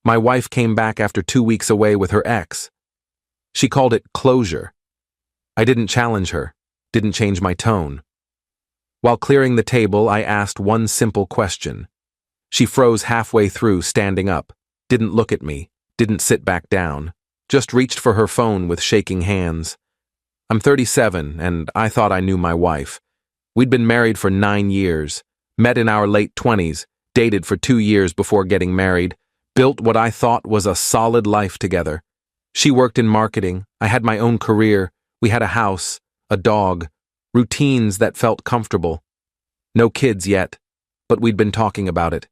My wife came back after 2 weeks away with her ex. She called it closure. I didn't challenge her, didn't change my tone. While clearing the table, I asked one simple question. She froze halfway through, standing up, didn't look at me, didn't sit back down, just reached for her phone with shaking hands. I'm 37, and I thought I knew my wife. We'd been married for 9 years, met in our late 20s, dated for 2 years before getting married, built what I thought was a solid life together. She worked in marketing, I had my own career, we had a house, a dog, routines that felt comfortable. No kids yet, but we'd been talking about it.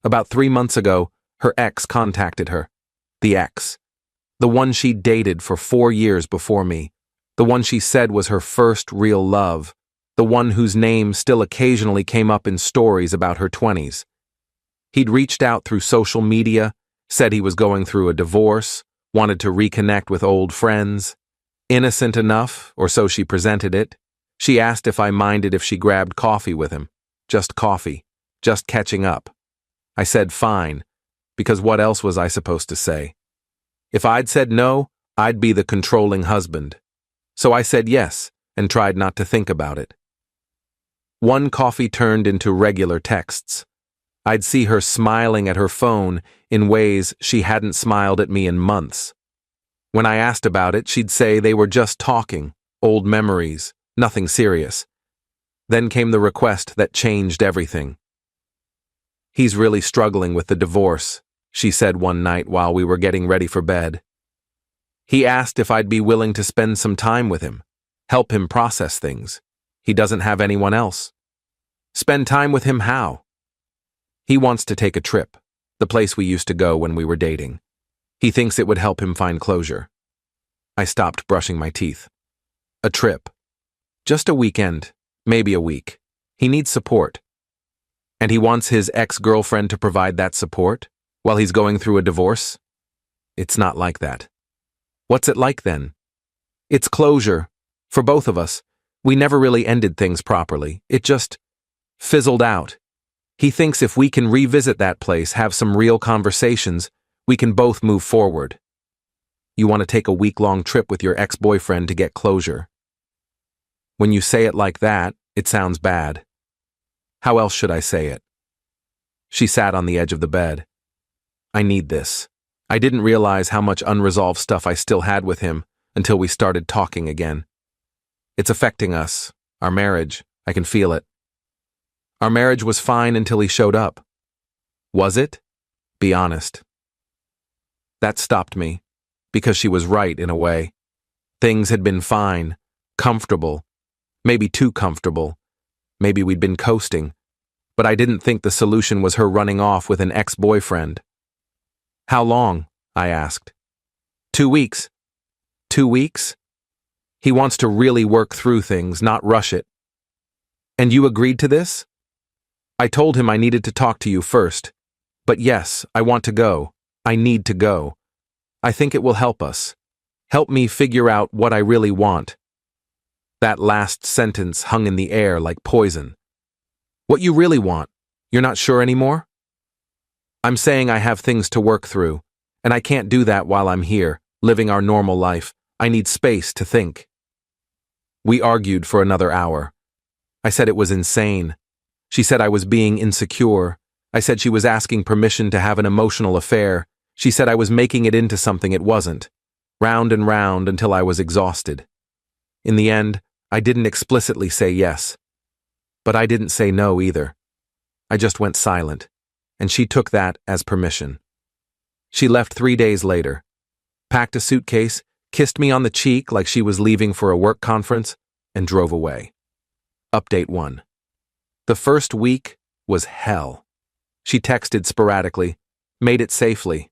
About 3 months ago, her ex contacted her. The ex. The one she dated for 4 years before me. The one she said was her first real love. The one whose name still occasionally came up in stories about her 20s. He'd reached out through social media, said he was going through a divorce, wanted to reconnect with old friends. Innocent enough, or so she presented it. She asked if I minded if she grabbed coffee with him. Just coffee. Just catching up. I said fine, because what else was I supposed to say? If I'd said no, I'd be the controlling husband. So I said yes, and tried not to think about it. One coffee turned into regular texts. I'd see her smiling at her phone in ways she hadn't smiled at me in months. When I asked about it, she'd say they were just talking, old memories, nothing serious. Then came the request that changed everything. He's really struggling with the divorce, she said one night while we were getting ready for bed. He asked if I'd be willing to spend some time with him, help him process things. He doesn't have anyone else. Spend time with him how? He wants to take a trip, the place we used to go when we were dating. He thinks it would help him find closure. I stopped brushing my teeth. A trip. Just a weekend, maybe a week. He needs support. And he wants his ex-girlfriend to provide that support while he's going through a divorce? It's not like that. What's it like then? It's closure. For both of us, we never really ended things properly. It just fizzled out. He thinks if we can revisit that place, have some real conversations, we can both move forward. You want to take a week-long trip with your ex-boyfriend to get closure. When you say it like that, it sounds bad. How else should I say it? She sat on the edge of the bed. I need this. I didn't realize how much unresolved stuff I still had with him until we started talking again. It's affecting us, our marriage. I can feel it. Our marriage was fine until he showed up. Was it? Be honest. That stopped me, because she was right in a way. Things had been fine, comfortable, maybe too comfortable. Maybe we'd been coasting, but I didn't think the solution was her running off with an ex-boyfriend. How long? I asked. 2 weeks. 2 weeks? He wants to really work through things, not rush it. And you agreed to this? I told him I needed to talk to you first. But yes, I want to go. I need to go. I think it will help us. Help me figure out what I really want. That last sentence hung in the air like poison. What you really want? You're not sure anymore? I'm saying I have things to work through, and I can't do that while I'm here, living our normal life. I need space to think. We argued for another hour. I said it was insane. She said I was being insecure. I said she was asking permission to have an emotional affair. She said I was making it into something it wasn't. Round and round until I was exhausted. In the end, I didn't explicitly say yes. But I didn't say no either. I just went silent, and she took that as permission. She left 3 days later, packed a suitcase, kissed me on the cheek like she was leaving for a work conference, and drove away. Update 1. The first week was hell. She texted sporadically, made it safely.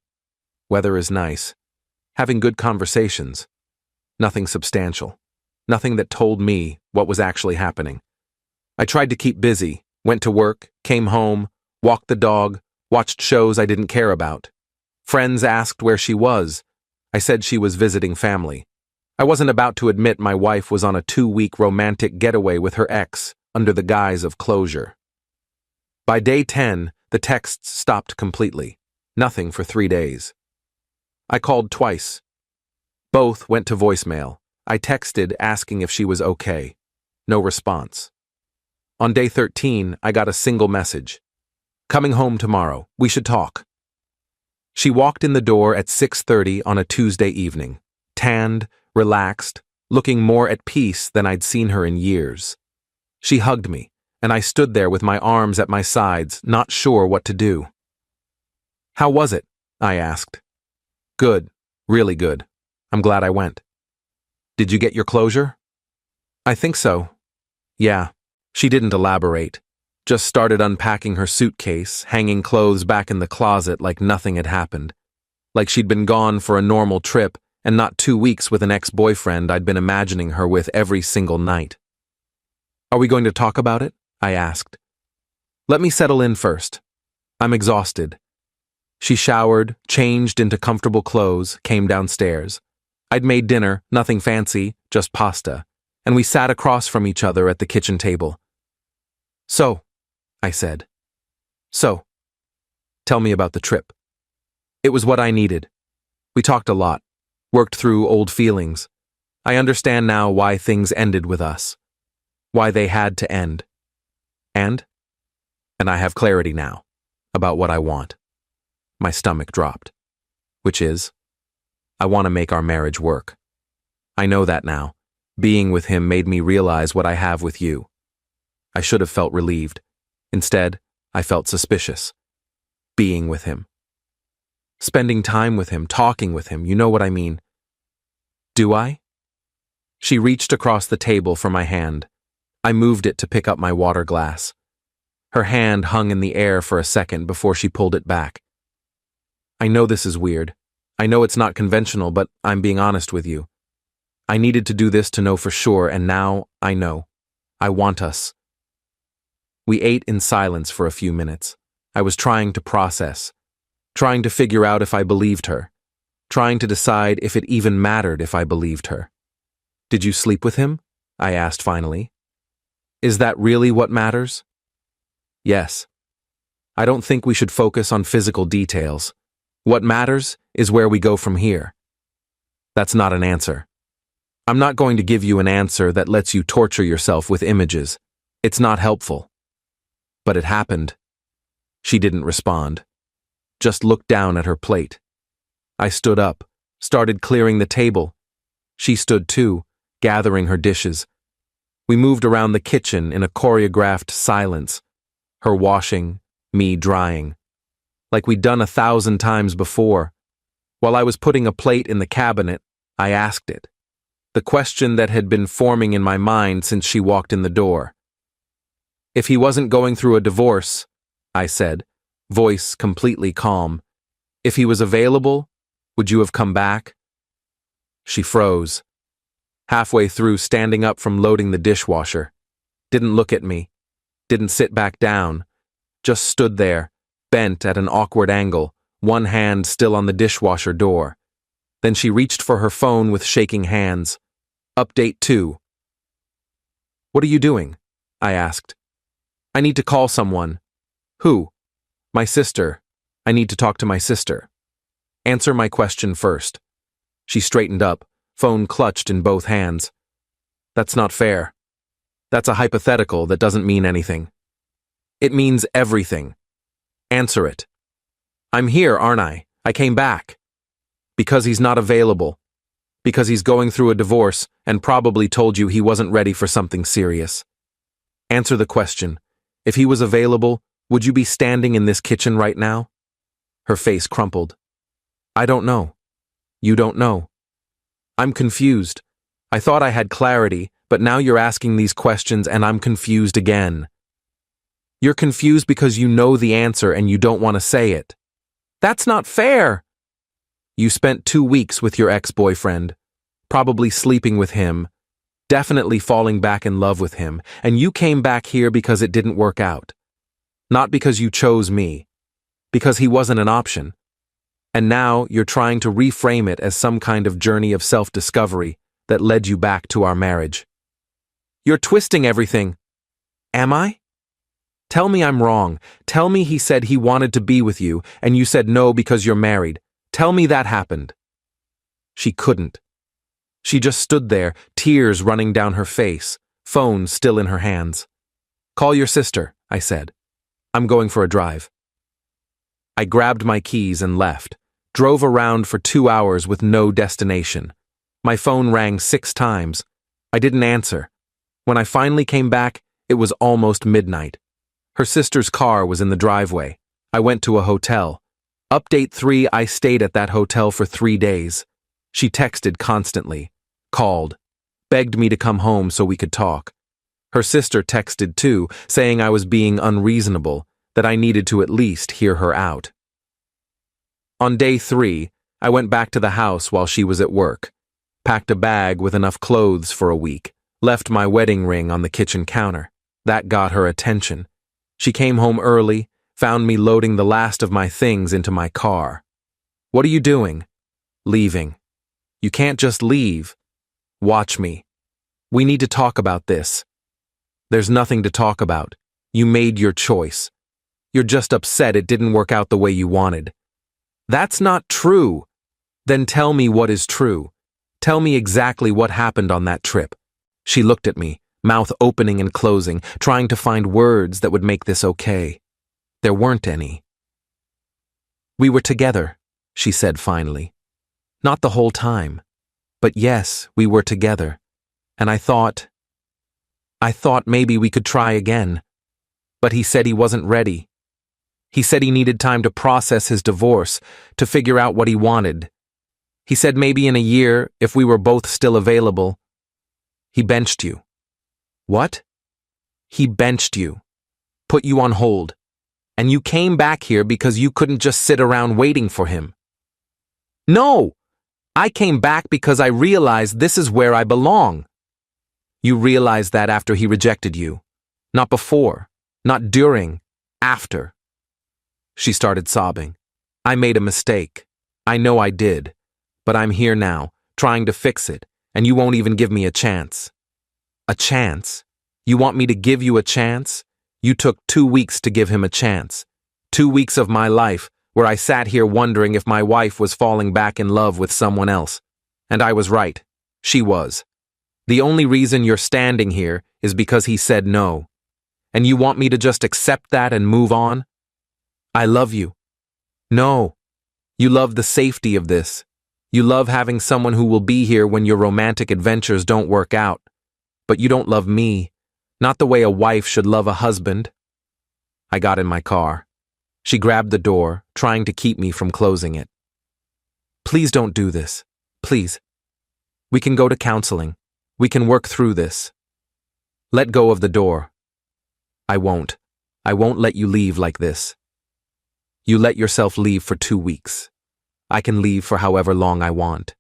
Weather is nice. Having good conversations. Nothing substantial. Nothing that told me what was actually happening. I tried to keep busy, went to work, came home, walked the dog, watched shows I didn't care about. Friends asked where she was. I said she was visiting family. I wasn't about to admit my wife was on a 2-week romantic getaway with her ex under the guise of closure. By day 10, the texts stopped completely. Nothing for 3 days. I called twice. Both went to voicemail. I texted asking if she was okay. No response. On day 13, I got a single message. Coming home tomorrow. We should talk. She walked in the door at 6:30 on a Tuesday evening, tanned, relaxed, looking more at peace than I'd seen her in years. She hugged me, and I stood there with my arms at my sides, not sure what to do. How was it? I asked. Good, really good. I'm glad I went. Did you get your closure? I think so. Yeah. She didn't elaborate. Just started unpacking her suitcase, hanging clothes back in the closet like nothing had happened. Like she'd been gone for a normal trip and not 2 weeks with an ex-boyfriend I'd been imagining her with every single night. Are we going to talk about it? I asked. Let me settle in first. I'm exhausted. She showered, changed into comfortable clothes, came downstairs. I'd made dinner, nothing fancy, just pasta, and we sat across from each other at the kitchen table. So, I said. So, tell me about the trip. It was what I needed. We talked a lot, worked through old feelings. I understand now why things ended with us, why they had to end. And I have clarity now about what I want. My stomach dropped, which is, I want to make our marriage work. I know that now. Being with him made me realize what I have with you. I should have felt relieved. Instead, I felt suspicious. Being with him. Spending time with him, talking with him, you know what I mean. Do I? She reached across the table for my hand. I moved it to pick up my water glass. Her hand hung in the air for a second before she pulled it back. I know this is weird. I know it's not conventional, but I'm being honest with you. I needed to do this to know for sure, and now I know. I want us. We ate in silence for a few minutes. I was trying to process, trying to figure out if I believed her, trying to decide if it even mattered if I believed her. Did you sleep with him? I asked finally. Is that really what matters? Yes. I don't think we should focus on physical details. What matters is where we go from here. That's not an answer. I'm not going to give you an answer that lets you torture yourself with images. It's not helpful. But it happened. She didn't respond. Just looked down at her plate. I stood up, started clearing the table. She stood too, gathering her dishes. We moved around the kitchen in a choreographed silence. Her washing, me drying. Like we'd done 1,000 times before. While I was putting a plate in the cabinet, I asked it. The question that had been forming in my mind since she walked in the door. If he wasn't going through a divorce, I said, voice completely calm, if he was available, would you have come back? She froze. Halfway through standing up from loading the dishwasher. Didn't look at me. Didn't sit back down. Just stood there, bent at an awkward angle, one hand still on the dishwasher door. Then she reached for her phone with shaking hands. Update 2. What are you doing? I asked. I need to call someone. Who? My sister. I need to talk to my sister. Answer my question first. She straightened up, phone clutched in both hands. That's not fair. That's a hypothetical that doesn't mean anything. It means everything. Answer it. I'm here, aren't I? I came back. Because he's not available. Because he's going through a divorce and probably told you he wasn't ready for something serious. Answer the question. If he was available, would you be standing in this kitchen right now? Her face crumpled. I don't know. You don't know. I'm confused. I thought I had clarity, but now you're asking these questions and I'm confused again. You're confused because you know the answer and you don't want to say it. That's not fair. You spent 2 weeks with your ex-boyfriend, probably sleeping with him, definitely falling back in love with him, and you came back here because it didn't work out. Not because you chose me, because he wasn't an option. And now you're trying to reframe it as some kind of journey of self-discovery that led you back to our marriage. You're twisting everything. Am I? Tell me I'm wrong. Tell me he said he wanted to be with you, and you said no because you're married. Tell me that happened." She couldn't. She just stood there, tears running down her face, phone still in her hands. "Call your sister," I said. "I'm going for a drive." I grabbed my keys and left, drove around for 2 hours with no destination. My phone rang 6 times. I didn't answer. When I finally came back, it was almost midnight. Her sister's car was in the driveway. I went to a hotel. Update 3, I stayed at that hotel for 3 days. She texted constantly, called, begged me to come home so we could talk. Her sister texted too, saying I was being unreasonable, that I needed to at least hear her out. On day 3, I went back to the house while she was at work, packed a bag with enough clothes for a week, left my wedding ring on the kitchen counter. That got her attention. She came home early, found me loading the last of my things into my car. "What are you doing?" "Leaving." "You can't just leave." "Watch me. We need to talk about this." "There's nothing to talk about. You made your choice. You're just upset it didn't work out the way you wanted." "That's not true." "Then tell me what is true. Tell me exactly what happened on that trip." She looked at me, mouth opening and closing, trying to find words that would make this okay. There weren't any. "We were together," she said finally. "Not the whole time. But yes, we were together. And I thought maybe we could try again. But he said he wasn't ready. He said he needed time to process his divorce, to figure out what he wanted. He said maybe in a year, if we were both still available." "He benched you." "What?" "He benched you. Put you on hold. And you came back here because you couldn't just sit around waiting for him." "No! I came back because I realized this is where I belong." "You realized that after he rejected you. Not before. Not during. After." She started sobbing. "I made a mistake. I know I did. But I'm here now, trying to fix it, and you won't even give me a chance." "A chance? You want me to give you a chance? You took 2 weeks to give him a chance. 2 weeks of my life, where I sat here wondering if my wife was falling back in love with someone else. And I was right. She was. The only reason you're standing here is because he said no. And you want me to just accept that and move on? I love you." "No. You love the safety of this. You love having someone who will be here when your romantic adventures don't work out. But you don't love me. Not the way a wife should love a husband." I got in my car. She grabbed the door, trying to keep me from closing it. "Please don't do this. Please. We can go to counseling. We can work through this." "Let go of the door." "I won't. I won't let you leave like this." "You let yourself leave for 2 weeks. I can leave for however long I want."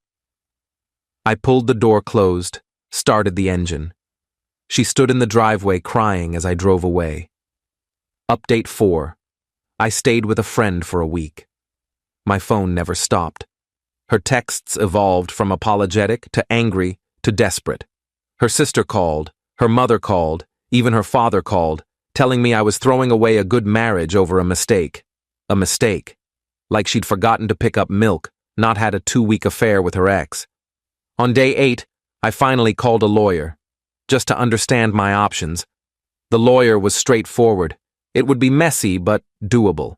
I pulled the door closed, started the engine. She stood in the driveway crying as I drove away. Update 4. I stayed with a friend for a week. My phone never stopped. Her texts evolved from apologetic to angry to desperate. Her sister called, her mother called, even her father called, telling me I was throwing away a good marriage over a mistake. A mistake. Like she'd forgotten to pick up milk, not had a 2-week affair with her ex. On day 8, I finally called a lawyer, just to understand my options. The lawyer was straightforward. It would be messy, but doable.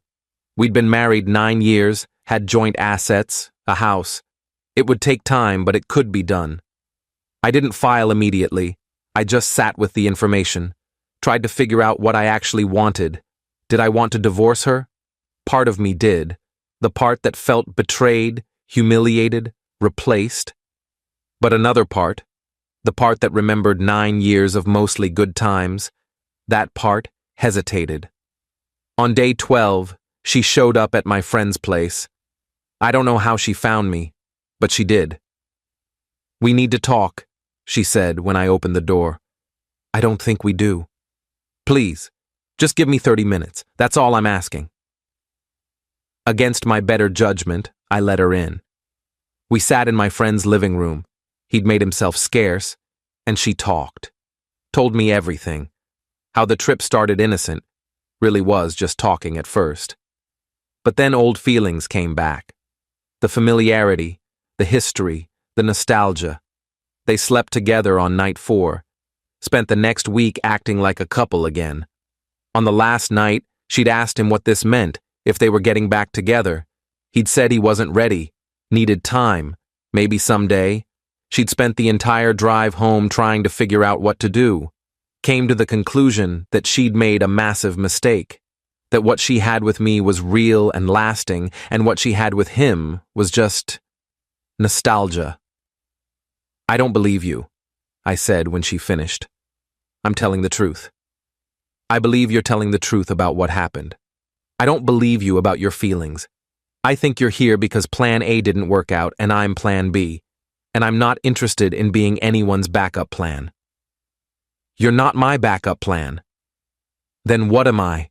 We'd been married 9 years, had joint assets, a house. It would take time, but it could be done. I didn't file immediately. I just sat with the information, tried to figure out what I actually wanted. Did I want to divorce her? Part of me did. The part that felt betrayed, humiliated, replaced. But another part, the part that remembered 9 years of mostly good times, that part hesitated. On day 12, she showed up at my friend's place. I don't know how she found me, but she did. "We need to talk," she said when I opened the door. "I don't think we do." "Please, just give me 30 minutes. That's all I'm asking." Against my better judgment, I let her in. We sat in my friend's living room. He'd made himself scarce, and she talked. Told me everything. How the trip started innocent. Really was just talking at first. But then old feelings came back. The familiarity, the history, the nostalgia. They slept together on night 4, spent the next week acting like a couple again. On the last night, she'd asked him what this meant, if they were getting back together. He'd said he wasn't ready, needed time, maybe someday. She'd spent the entire drive home trying to figure out what to do. Came to the conclusion that she'd made a massive mistake, that what she had with me was real and lasting, and what she had with him was just nostalgia. "I don't believe you," I said when she finished. "I'm telling the truth. I believe you're telling the truth about what happened. I don't believe you about your feelings. I think you're here because plan A didn't work out and I'm plan B, and I'm not interested in being anyone's backup plan." "You're not my backup plan." "Then what am I?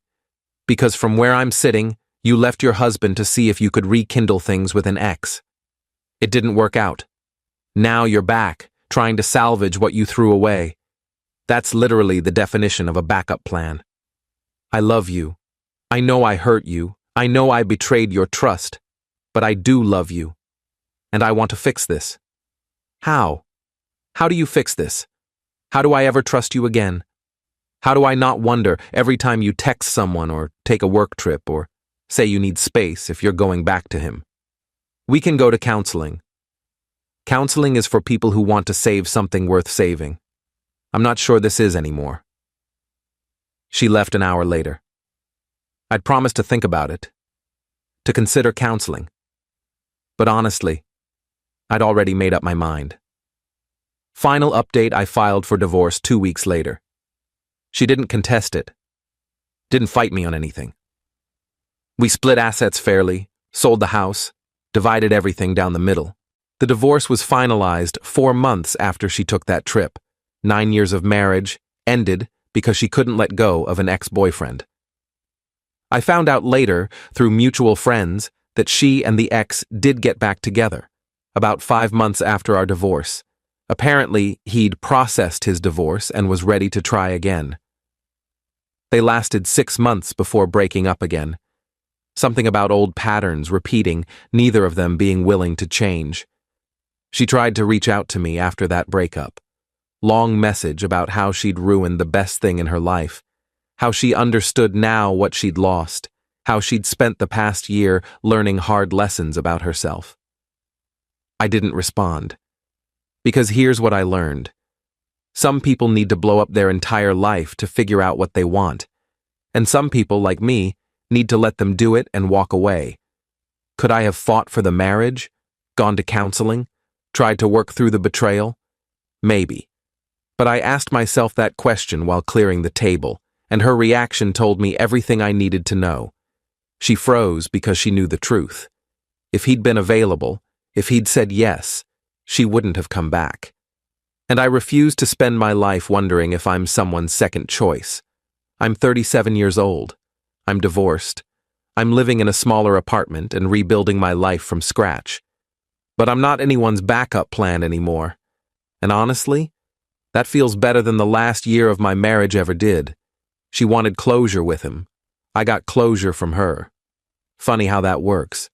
Because from where I'm sitting, you left your husband to see if you could rekindle things with an ex. It didn't work out. Now you're back, trying to salvage what you threw away. That's literally the definition of a backup plan. I love you. I know I hurt you. I know I betrayed your trust. But I do love you. And I want to fix this." "How? How do you fix this? How do I ever trust you again? How do I not wonder every time you text someone or take a work trip or say you need space if you're going back to him? We can go to counseling. Counseling is for people who want to save something worth saving. I'm not sure this is anymore." She left an hour later. I'd promised to think about it, to consider counseling. But honestly, I'd already made up my mind. Final update: I filed for divorce 2 weeks later. She didn't contest it. Didn't fight me on anything. We split assets fairly, sold the house, divided everything down the middle. The divorce was finalized 4 months after she took that trip. 9 years of marriage ended because she couldn't let go of an ex-boyfriend. I found out later, through mutual friends, that she and the ex did get back together, about 5 months after our divorce. Apparently, he'd processed his divorce and was ready to try again. They lasted 6 months before breaking up again. Something about old patterns repeating, neither of them being willing to change. She tried to reach out to me after that breakup. Long message about how she'd ruined the best thing in her life, how she understood now what she'd lost, how she'd spent the past year learning hard lessons about herself. I didn't respond. Because here's what I learned. Some people need to blow up their entire life to figure out what they want. And some people, like me, need to let them do it and walk away. Could I have fought for the marriage? Gone to counseling? Tried to work through the betrayal? Maybe. But I asked myself that question while clearing the table, and her reaction told me everything I needed to know. She froze because she knew the truth. If he'd been available, if he'd said yes, she wouldn't have come back. And I refuse to spend my life wondering if I'm someone's second choice. I'm 37 years old. I'm divorced. I'm living in a smaller apartment and rebuilding my life from scratch. But I'm not anyone's backup plan anymore. And honestly, that feels better than the last year of my marriage ever did. She wanted closure with him. I got closure from her. Funny how that works.